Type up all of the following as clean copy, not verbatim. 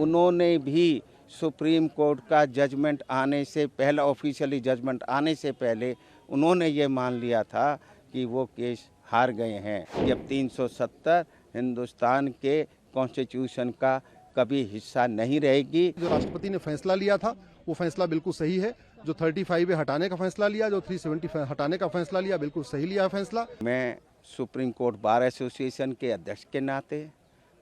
उन्होंने भी supreme court का जजमेंट आने से पहले, ऑफिशियली जजमेंट आने से पहले उन्होंने ये मान लिया था कि वो केस हार गए हैं। जब 370 हिंदुस्तान के कॉन्स्टिट्यूशन का कभी हिस्सा नहीं रहेगी। जो राष्ट्रपति ने फैसला लिया था वो फैसला बिल्कुल सही है। जो 35A हटाने का फैसला लिया, जो 370 हटाने का फैसला लिया, बिल्कुल सही लिया फैसला। मैं सुप्रीम कोर्ट बार एसोसिएशन के अध्यक्ष के नाते,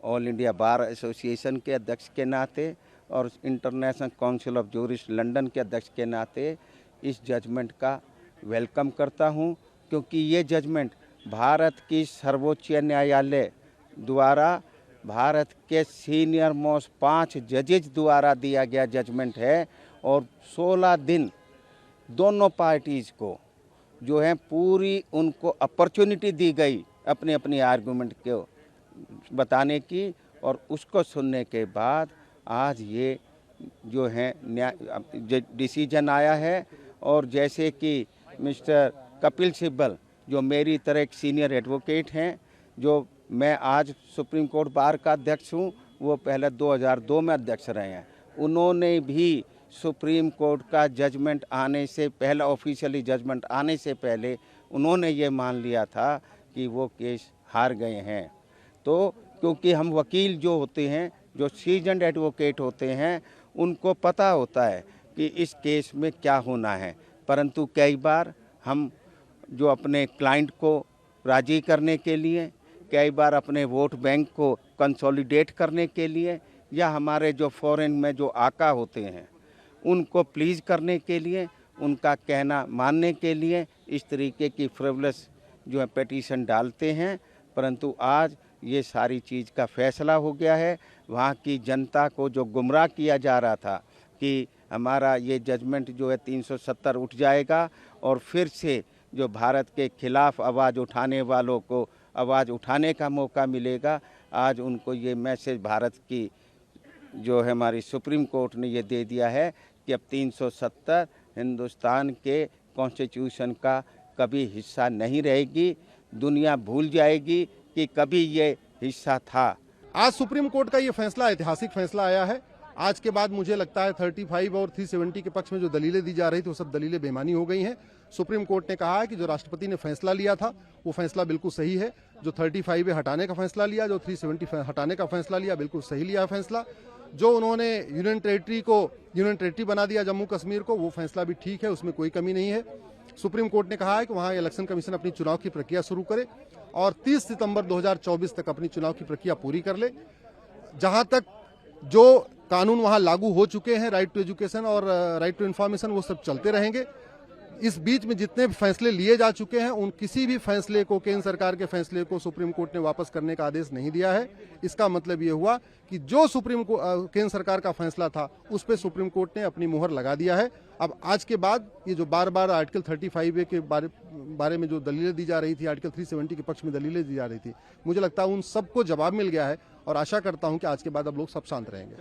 ऑल इंडिया बार एसोसिएशन के अध्यक्ष के नाते और international council of jurist London के अध्यक्ष के नाते इस जजमेंट का वेलकम करता हूं, क्योंकि ये जजमेंट भारत की सर्वोच्च न्यायालय द्वारा भारत के सीनियर मोस्ट 5 जजेज द्वारा दिया गया जजमेंट है और 16 दिन दोनों पार्टीज़ को जो है पूरी उनको अपॉर्चुनिटी दी गई अपने अपनी आर्गूमेंट को बताने की, और उसको सुनने के बाद आज ये जो है डिसीजन आया है। और जैसे कि मिस्टर कपिल सिब्बल जो मेरी तरह एक सीनियर एडवोकेट हैं, जो मैं आज सुप्रीम कोर्ट बार का अध्यक्ष हूँ, वो पहले 2002 में अध्यक्ष रहे हैं। उन्होंने भी सुप्रीम कोर्ट का जजमेंट आने से पहले, ऑफिशियली जजमेंट आने से पहले उन्होंने ये मान लिया था कि वो केस हार गए हैं। तो क्योंकि हम वकील जो होते हैं, जो सीजन्ड एडवोकेट होते हैं, उनको पता होता है कि इस केस में क्या होना है, परंतु कई बार हम जो अपने क्लाइंट को राजी करने के लिए, कई बार अपने वोट बैंक को कंसोलिडेट करने के लिए, या हमारे जो फॉरेन में जो आका होते हैं उनको प्लीज़ करने के लिए, उनका कहना मानने के लिए इस तरीके की फ्रिवलेस जो है पिटीशन डालते हैं। परंतु आज ये सारी चीज़ का फैसला हो गया है। वहाँ की जनता को जो गुमराह किया जा रहा था कि हमारा ये जजमेंट जो है 370 उठ जाएगा और फिर से जो भारत के खिलाफ आवाज़ उठाने वालों को आवाज़ उठाने का मौका मिलेगा, आज उनको ये मैसेज भारत की जो है हमारी सुप्रीम कोर्ट ने ये दे दिया है कि अब 370 हिंदुस्तान के कॉन्स्टिट्यूशन का कभी हिस्सा नहीं रहेगी। दुनिया भूल जाएगी कि कभी ये हिस्सा था। आज सुप्रीम कोर्ट का ये फैसला ऐतिहासिक फैसला आया है। आज के बाद मुझे लगता है 35 और 370 के पक्ष में जो दलीलें दी जा रही थी वो सब दलीलें बेमानी हो गई हैं। सुप्रीम कोर्ट ने कहा है कि जो राष्ट्रपति ने फैसला लिया था वो फैसला बिल्कुल सही है। जो 35A हटाने का फैसला लिया, जो 370 हटाने का फैसला लिया, बिल्कुल सही लिया फैसला। जो उन्होंने यूनियन टेरिटरी बना दिया जम्मू कश्मीर को, वो फैसला भी ठीक है, उसमें कोई कमी नहीं है। सुप्रीम कोर्ट ने कहा है कि वहाँ इलेक्शन कमीशन अपनी चुनाव की प्रक्रिया शुरू करे और 30 सितंबर 2024 तक अपनी चुनाव की प्रक्रिया पूरी कर ले। जहां तक जो कानून वहां लागू हो चुके हैं, राइट टू एजुकेशन और राइट टू इन्फॉर्मेशन, वो सब चलते रहेंगे। इस बीच में जितने फैसले लिए जा चुके हैं, उन किसी भी फैसले को, केंद्र सरकार के फैसले को सुप्रीम कोर्ट ने वापस करने का आदेश नहीं दिया है। इसका मतलब ये हुआ कि जो केंद्र सरकार का फैसला था उस पर सुप्रीम कोर्ट ने अपनी मुहर लगा दिया है। अब आज के बाद ये जो बार बार आर्टिकल 35A के बारे में जो दलीलें दी जा रही थी, आर्टिकल 370 के पक्ष में दलीलें दी जा रही थी, मुझे लगता है उन सबको जवाब मिल गया है और आशा करता हूं कि आज के बाद अब लोग सब शांत रहेंगे।